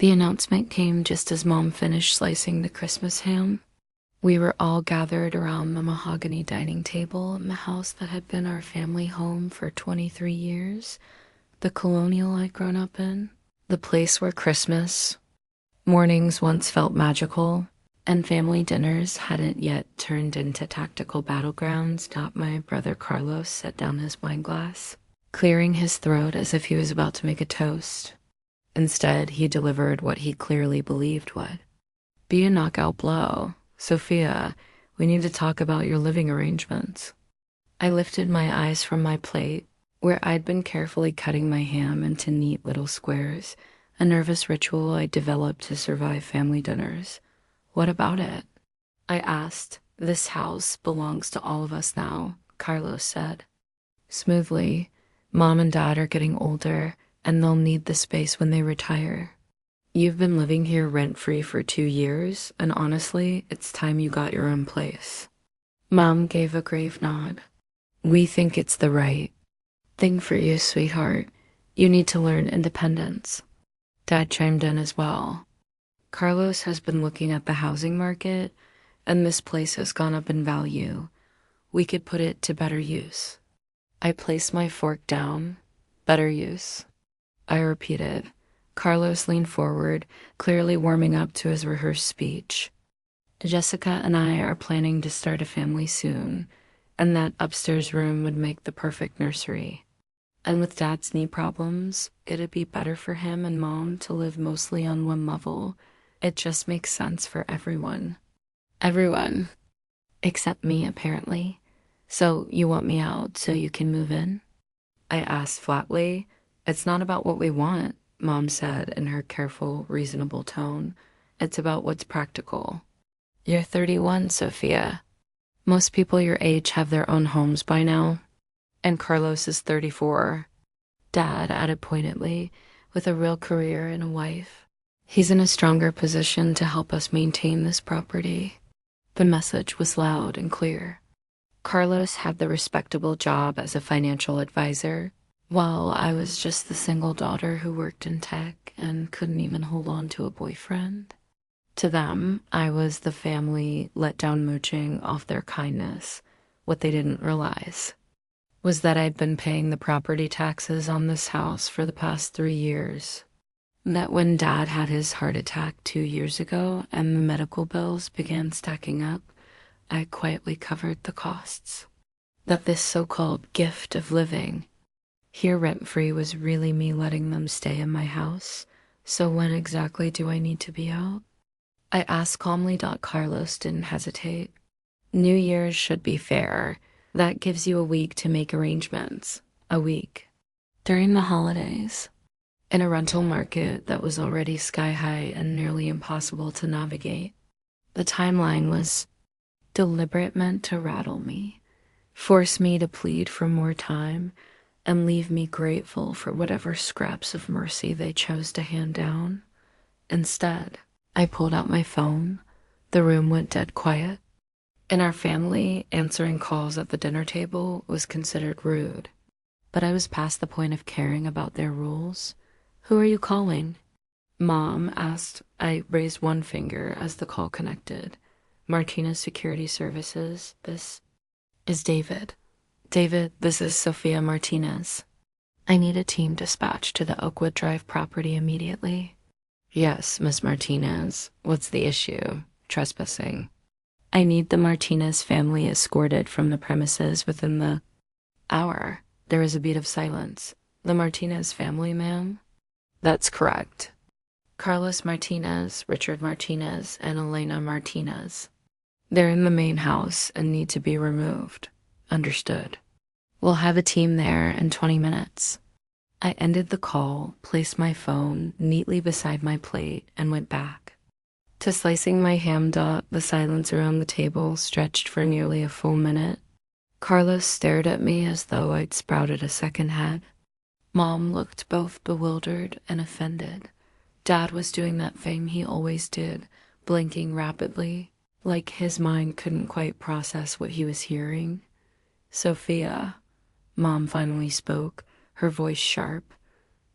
The announcement came just as Mom finished slicing the Christmas ham. We were all gathered around the mahogany dining table in the house that had been our family home for 23 years, the colonial I'd grown up in, the place where Christmas mornings once felt magical, and family dinners hadn't yet turned into tactical battlegrounds. Not my brother Carlos set down his wineglass, clearing his throat as if he was about to make a toast. Instead, he delivered what he clearly believed would be a knockout blow. Sophia, we need to talk about your living arrangements. I lifted my eyes from my plate, where I'd been carefully cutting my ham into neat little squares, a nervous ritual I developed to survive family dinners. What about it? I asked. This house belongs to all of us now, Carlos said. Smoothly, Mom and Dad are getting older, and they'll need the space when they retire. You've been living here rent-free for 2 years, and honestly, it's time you got your own place. Mom gave a grave nod. We think it's the right thing for you, sweetheart. You need to learn independence. Dad chimed in as well. Carlos has been looking at the housing market, and this place has gone up in value. We could put it to better use. I placed my fork down. Better use. I repeated. Carlos leaned forward, clearly warming up to his rehearsed speech. Jessica and I are planning to start a family soon, and that upstairs room would make the perfect nursery. And with Dad's knee problems, it'd be better for him and Mom to live mostly on one level. It just makes sense for everyone. Everyone. Except me, apparently. So you want me out so you can move in? I asked flatly. It's not about what we want, Mom said in her careful, reasonable tone. It's about what's practical. You're 31, Sophia. Most people your age have their own homes by now. And Carlos is 34. Dad added pointedly, with a real career and a wife. He's in a stronger position to help us maintain this property. The message was loud and clear. Carlos had the respectable job as a financial advisor, while I was just the single daughter who worked in tech and couldn't even hold on to a boyfriend. To them, I was the family let down mooching off their kindness. What they didn't realize was that I'd been paying the property taxes on this house for the past 3 years. That when Dad had his heart attack 2 years ago and the medical bills began stacking up, I quietly covered the costs. That this so-called gift of living here rent-free was really me letting them stay in my house. So when exactly do I need to be out? I asked calmly. Carlos didn't hesitate. New Year's should be fair. That gives you a week to make arrangements. A week. During the holidays. In a rental market that was already sky-high and nearly impossible to navigate. The timeline was deliberate, meant to rattle me, force me to plead for more time, and leave me grateful for whatever scraps of mercy they chose to hand down. Instead, I pulled out my phone. The room went dead quiet. In our family, answering calls at the dinner table was considered rude. But I was past the point of caring about their rules. Who are you calling? Mom asked. I raised one finger as the call connected. Martinez Security Services. This is David. David, this is Sophia Martinez. I need a team dispatched to the Oakwood Drive property immediately. Yes, Miss Martinez. What's the issue? Trespassing. I need the Martinez family escorted from the premises within the hour. There was a beat of silence. The Martinez family, ma'am? That's correct. Carlos Martinez, Richard Martinez, and Elena Martinez. They're in the main house and need to be removed. Understood. We'll have a team there in 20 minutes. I ended the call, placed my phone neatly beside my plate, and went back to slicing my ham. The silence around the table stretched for nearly a full minute. Carlos stared at me as though I'd sprouted a second head. Mom looked both bewildered and offended. Dad was doing that thing he always did, blinking rapidly, like his mind couldn't quite process what he was hearing. Sophia, Mom finally spoke, her voice sharp.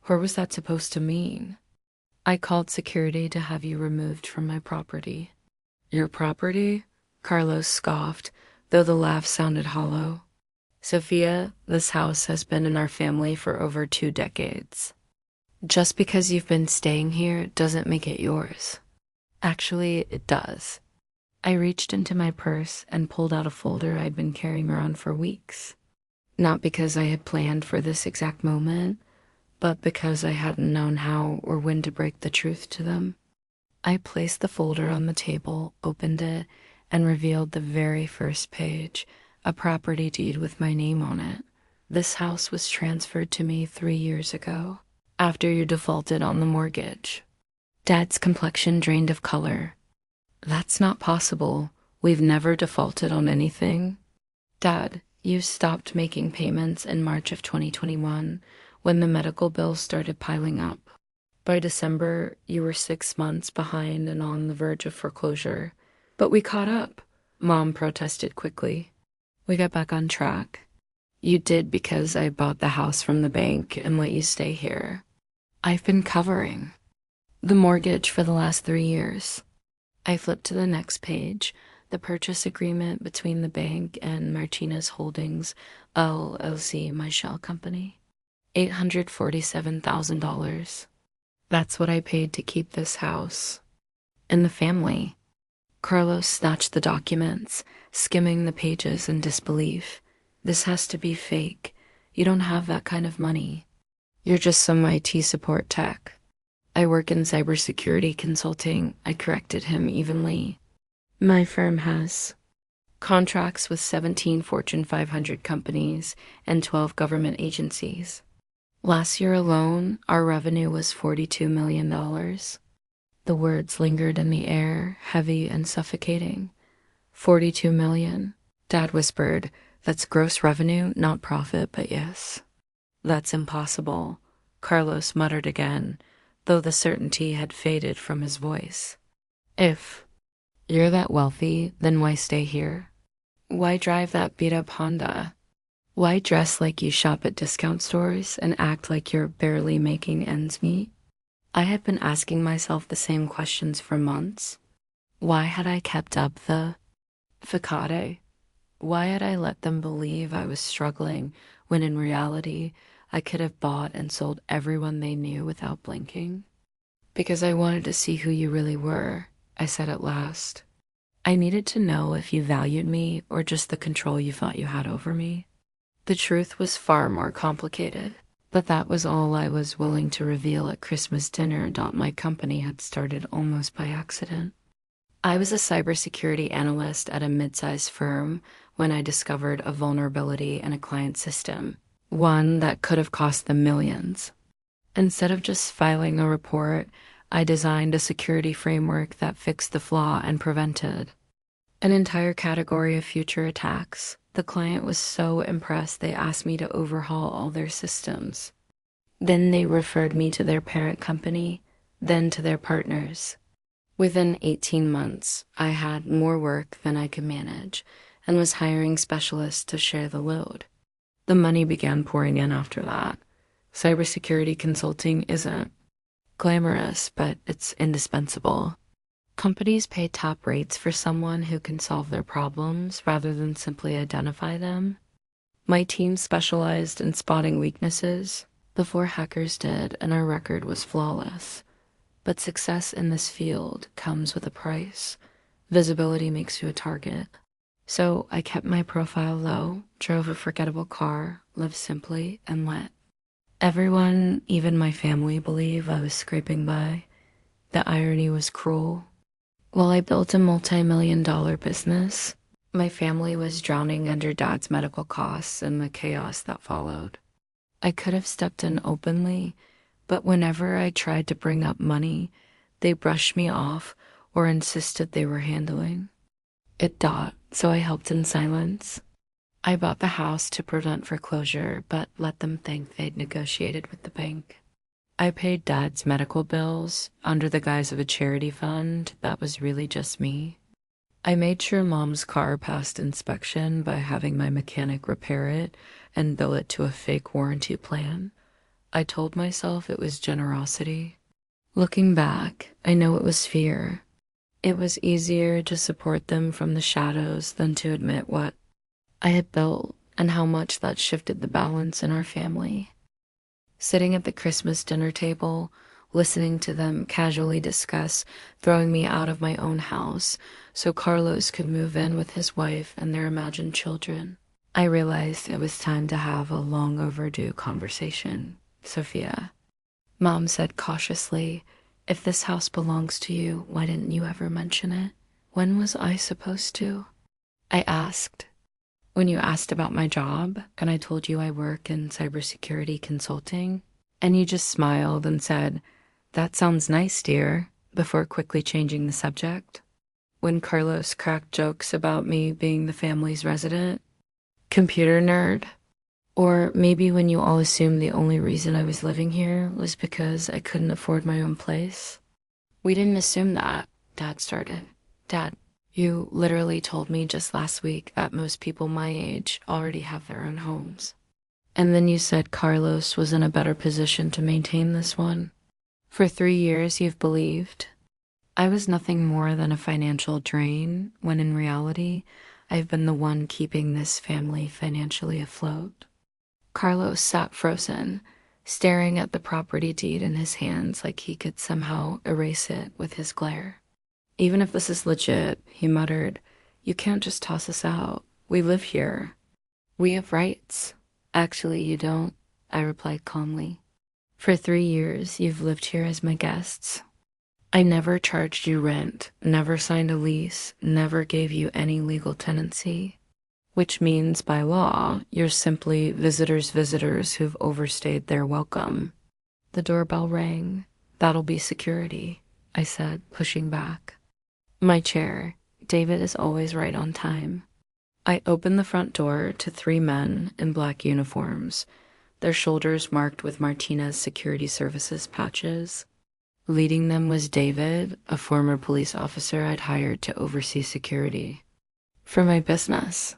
What was that supposed to mean? I called security to have you removed from my property. Your property? Carlos scoffed, though the laugh sounded hollow. Sophia, this house has been in our family for over 2 decades. Just because you've been staying here doesn't make it yours. Actually, it does. I reached into my purse and pulled out a folder I'd been carrying around for weeks. Not because I had planned for this exact moment, but because I hadn't known how or when to break the truth to them. I placed the folder on the table, opened it, and revealed the very first page, a property deed with my name on it. This house was transferred to me 3 years ago, after you defaulted on the mortgage. Dad's complexion drained of color. That's not possible. We've never defaulted on anything. Dad, you stopped making payments in March of 2021 when the medical bills started piling up. By December, you were 6 months behind and on the verge of foreclosure. But we caught up, Mom protested quickly. We got back on track. You did because I bought the house from the bank and let you stay here. I've been covering the mortgage for the last 3 years. I flipped to the next page, the purchase agreement between the bank and Martinez Holdings, LLC, my shell company. $847,000. That's what I paid to keep this house. And the family. Carlos snatched the documents, skimming the pages in disbelief. This has to be fake. You don't have that kind of money. You're just some IT support tech. I work in cybersecurity consulting, I corrected him evenly. My firm has contracts with 17 Fortune 500 companies and 12 government agencies. Last year alone, our revenue was $42 million. The words lingered in the air, heavy and suffocating. 42 million, Dad whispered. That's gross revenue, not profit, but yes. That's impossible, Carlos muttered again, though the certainty had faded from his voice. If you're that wealthy, then why stay here? Why drive that beat-up Honda? Why dress like you shop at discount stores and act like you're barely making ends meet? I had been asking myself the same questions for months. Why had I kept up the facade? Why had I let them believe I was struggling when in reality I could have bought and sold everyone they knew without blinking? Because I wanted to see who you really were, I said at last. I needed to know if you valued me or just the control you thought you had over me. The truth was far more complicated, but that was all I was willing to reveal at Christmas dinner my company had started almost by accident. I was a cybersecurity analyst at a mid-sized firm when I discovered a vulnerability in a client system, one that could have cost them millions. Instead of just filing a report, I designed a security framework that fixed the flaw and prevented an entire category of future attacks. The client was so impressed they asked me to overhaul all their systems. Then they referred me to their parent company, then to their partners. Within 18 months, I had more work than I could manage and was hiring specialists to share the load. The money began pouring in after that. Cybersecurity consulting isn't glamorous, but it's indispensable. Companies pay top rates for someone who can solve their problems rather than simply identify them. My team specialized in spotting weaknesses before hackers did, and our record was flawless. But success in this field comes with a price. Visibility makes you a target. So I kept my profile low, drove a forgettable car, lived simply, and let everyone, even my family, believe I was scraping by. The irony was cruel. While I built a multi-million-dollar business, my family was drowning under Dad's medical costs and the chaos that followed. I could have stepped in openly, but whenever I tried to bring up money, they brushed me off or insisted they were handling it. So I helped in silence. I bought the house to prevent foreclosure, but let them think they'd negotiated with the bank. I paid Dad's medical bills under the guise of a charity fund that was really just me. I made sure Mom's car passed inspection by having my mechanic repair it and bill it to a fake warranty plan. I told myself it was generosity. Looking back, I know it was fear. It was easier to support them from the shadows than to admit what I had built and how much that shifted the balance in our family. Sitting at the Christmas dinner table, listening to them casually discuss throwing me out of my own house so Carlos could move in with his wife and their imagined children, I realized it was time to have a long overdue conversation. Sophia, Mom said cautiously, if this house belongs to you, why didn't you ever mention it? When was I supposed to? I asked. When you asked about my job, and I told you I work in cybersecurity consulting, and you just smiled and said, that sounds nice, dear, before quickly changing the subject. When Carlos cracked jokes about me being the family's resident computer nerd, or maybe when you all assumed the only reason I was living here was because I couldn't afford my own place. We didn't assume that, Dad started. Dad, you literally told me just last week that most people my age already have their own homes. And then you said Carlos was in a better position to maintain this one. For 3 years, you've believed I was nothing more than a financial drain, when in reality, I've been the one keeping this family financially afloat. Carlos sat frozen, staring at the property deed in his hands like he could somehow erase it with his glare. Even if this is legit, he muttered, you can't just toss us out. We live here. We have rights. Actually, you don't, I replied calmly. For 3 years, you've lived here as my guests. I never charged you rent, never signed a lease, never gave you any legal tenancy, which means by law, you're simply visitors who've overstayed their welcome. The doorbell rang. That'll be security, I said, pushing back. My chair. David is always right on time. I opened the front door to 3 men in black uniforms, their shoulders marked with Martinez Security Services patches. Leading them was David, a former police officer I'd hired to oversee security for my business.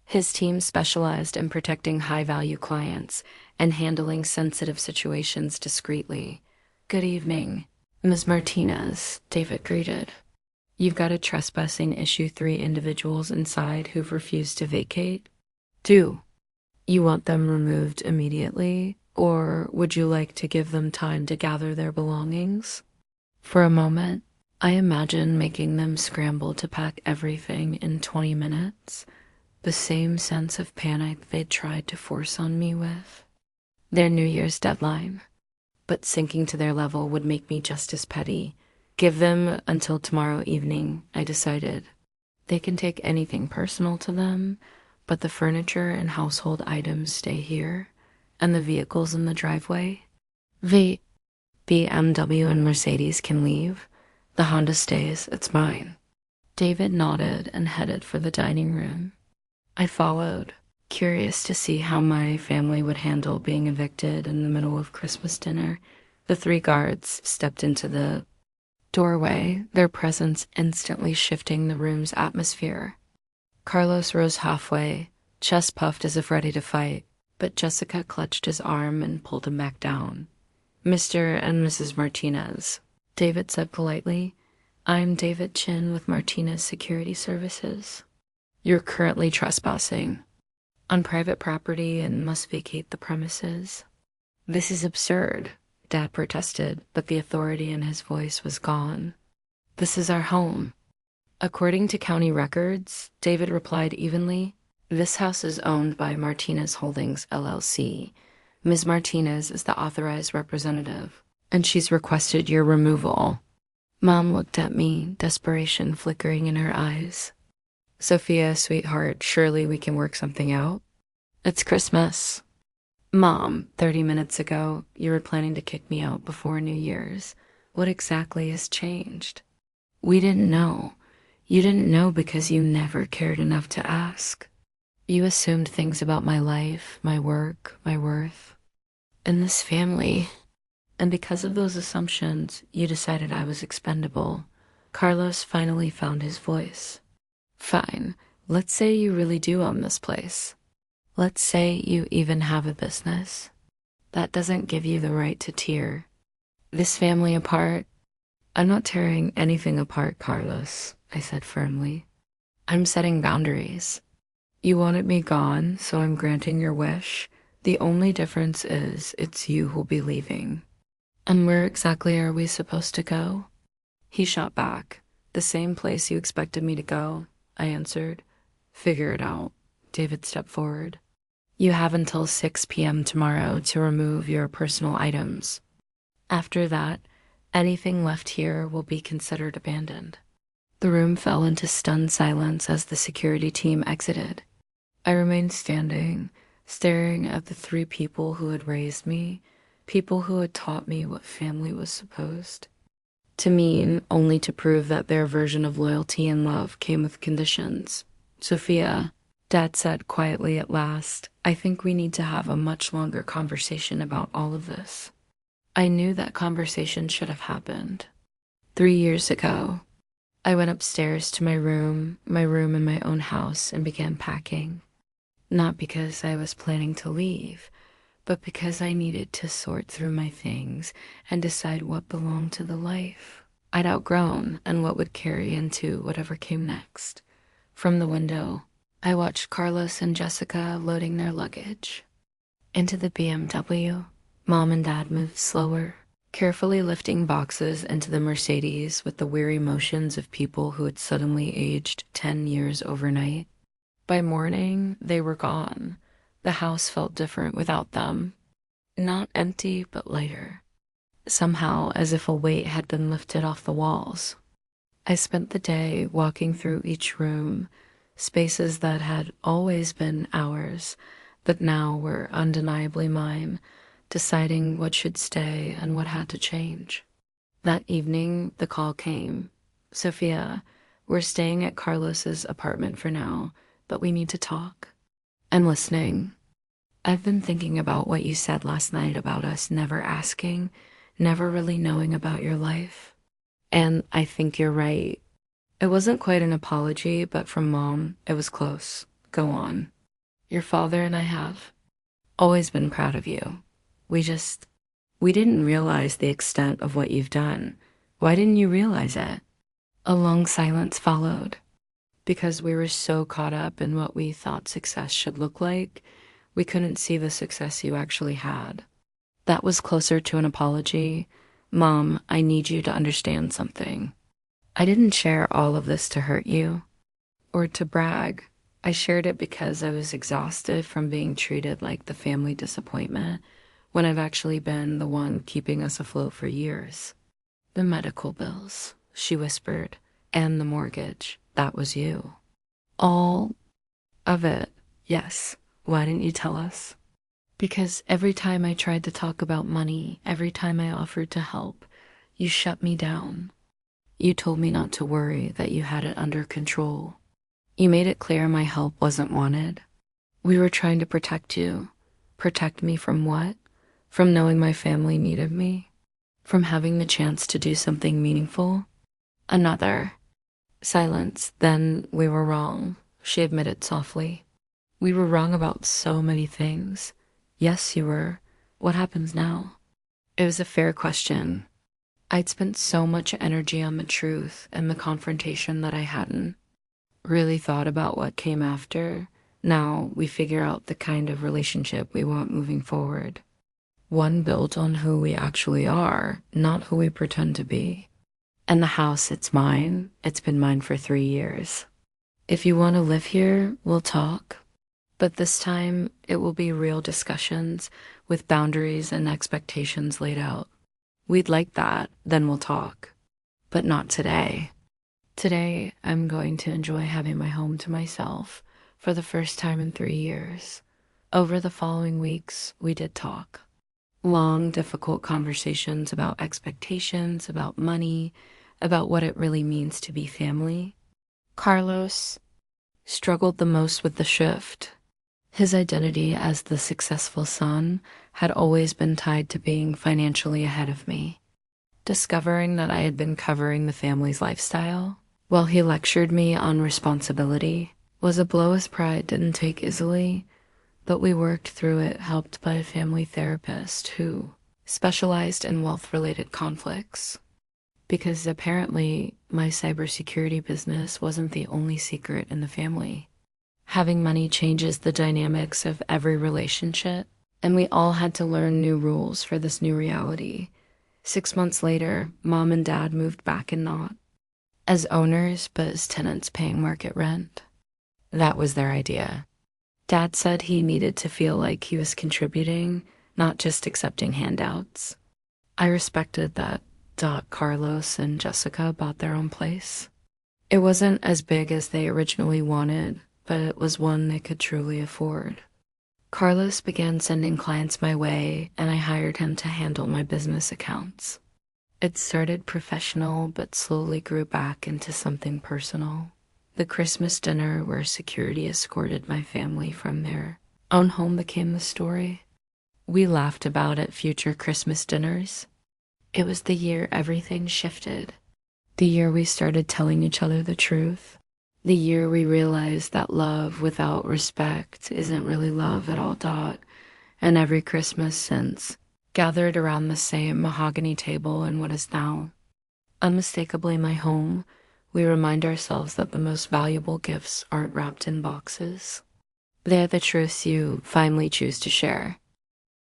His team specialized in protecting high-value clients and handling sensitive situations discreetly. Good evening, Ms. Martinez, David greeted. You've got a trespassing issue 3 individuals inside who've refused to vacate. Do you want them removed immediately, or would you like to give them time to gather their belongings? For a moment, I imagined making them scramble to pack everything in 20 minutes, the same sense of panic they'd tried to force on me with their New Year's deadline. But sinking to their level would make me just as petty. Give them until tomorrow evening, I decided. They can take anything personal to them, but the furniture and household items stay here, and the vehicles in the driveway. The BMW and Mercedes can leave. The Honda stays, it's mine. David nodded and headed for the dining room. I followed, curious to see how my family would handle being evicted in the middle of Christmas dinner. The 3 guards stepped into the doorway, their presence instantly shifting the room's atmosphere. Carlos rose halfway, chest puffed as if ready to fight, but Jessica clutched his arm and pulled him back down. Mr. and Mrs. Martinez, David said politely. I'm David Chin with Martinez Security Services. You're currently trespassing on private property and must vacate the premises. This is absurd, Dad protested, but the authority in his voice was gone. This is our home. According to county records, David replied evenly, this house is owned by Martinez Holdings, LLC. Ms. Martinez is the authorized representative, and she's requested your removal. Mom looked at me, desperation flickering in her eyes. Sophia, sweetheart, surely we can work something out. It's Christmas. Mom, 30 minutes ago, you were planning to kick me out before New Year's. What exactly has changed? We didn't know. You didn't know because you never cared enough to ask. You assumed things about my life, my work, my worth, and this family. And because of those assumptions, you decided I was expendable. Carlos finally found his voice. Fine, let's say you really do own this place. Let's say you even have a business. That doesn't give you the right to tear. this family apart. I'm not tearing anything apart, Carlos, I said firmly. I'm setting boundaries. You wanted me gone, so I'm granting your wish. The only difference is it's you who'll be leaving. And where exactly are we supposed to go? He shot back. The same place you expected me to go, I answered. Figure it out. David stepped forward. You have until 6 p.m. tomorrow to remove your personal items. After that, anything left here will be considered abandoned. The room fell into stunned silence as the security team exited. I remained standing, staring at the three people who had raised me, people who had taught me what family was supposed to mean, only to prove that their version of loyalty and love came with conditions. Sophia, Dad said quietly at last, I think we need to have a much longer conversation about all of this. I knew that conversation should have happened 3 years ago. I went upstairs to my room in my own house, and began packing. Not because I was planning to leave, but because I needed to sort through my things and decide what belonged to the life I'd outgrown and what would carry into whatever came next. From the window, I watched Carlos and Jessica loading their luggage. Into the BMW, Mom and Dad moved slower, carefully lifting boxes into the Mercedes with the weary motions of people who had suddenly aged 10 years overnight. By morning, they were gone. The house felt different without them. Not empty, but lighter. Somehow, as if a weight had been lifted off the walls. I spent the day walking through each room, spaces that had always been ours, but now were undeniably mine, deciding what should stay and what had to change. That evening, the call came. Sophia, we're staying at Carlos's apartment for now, but we need to talk. I'm listening. I've been thinking about what you said last night about us never asking, never really knowing about your life. And I think you're right. It wasn't quite an apology, but from Mom, it was close. Go on. Your father and I have always been proud of you. We didn't realize the extent of what you've done. Why didn't you realize it? A long silence followed. Because we were so caught up in what we thought success should look like, we couldn't see the success you actually had. That was closer to an apology. Mom, I need you to understand something. I didn't share all of this to hurt you or to brag. I shared it because I was exhausted from being treated like the family disappointment when I've actually been the one keeping us afloat for years. The medical bills, she whispered, and the mortgage. That was you. All of it, yes. Why didn't you tell us? Because every time I tried to talk about money, every time I offered to help, you shut me down. You told me not to worry, that you had it under control. You made it clear my help wasn't wanted. We were trying to protect you. Protect me from what? From knowing my family needed me? From having the chance to do something meaningful? Another silence. Then we were wrong, she admitted softly. We were wrong about so many things. Yes, you were. What happens now? It was a fair question. I'd spent so much energy on the truth and the confrontation that I hadn't really thought about what came after. Now we figure out the kind of relationship we want moving forward. One built on who we actually are, not who we pretend to be. And the house, it's mine. It's been mine for 3 years. If you want to live here, we'll talk. But this time, it will be real discussions with boundaries and expectations laid out. We'd like that, then we'll talk. But not today. Today, I'm going to enjoy having my home to myself for the first time in 3 years. Over the following weeks, we did talk. Long, difficult conversations about expectations, about money, about what it really means to be family. Carlos struggled the most with the shift. His identity as the successful son had always been tied to being financially ahead of me. Discovering that I had been covering the family's lifestyle while he lectured me on responsibility was a blow his pride didn't take easily, but we worked through it, helped by a family therapist who specialized in wealth-related conflicts. Because apparently my cybersecurity business wasn't the only secret in the family. Having money changes the dynamics of every relationship, and we all had to learn new rules for this new reality. 6 months later, Mom and Dad moved back in Knott, as owners but as tenants paying market rent. That was their idea. Dad said he needed to feel like he was contributing, not just accepting handouts. I respected that. Carlos and Jessica bought their own place. It wasn't as big as they originally wanted, but it was one they could truly afford. Carlos began sending clients my way, and I hired him to handle my business accounts. It started professional, but slowly grew back into something personal. The Christmas dinner where security escorted my family from their own home became the story. We laughed about at future Christmas dinners. It was the year everything shifted. The year we started telling each other the truth. The year we realized that love without respect isn't really love at all. And every Christmas since, gathered around the same mahogany table in what is now unmistakably my home, we remind ourselves that the most valuable gifts aren't wrapped in boxes. They're the truths you finally choose to share.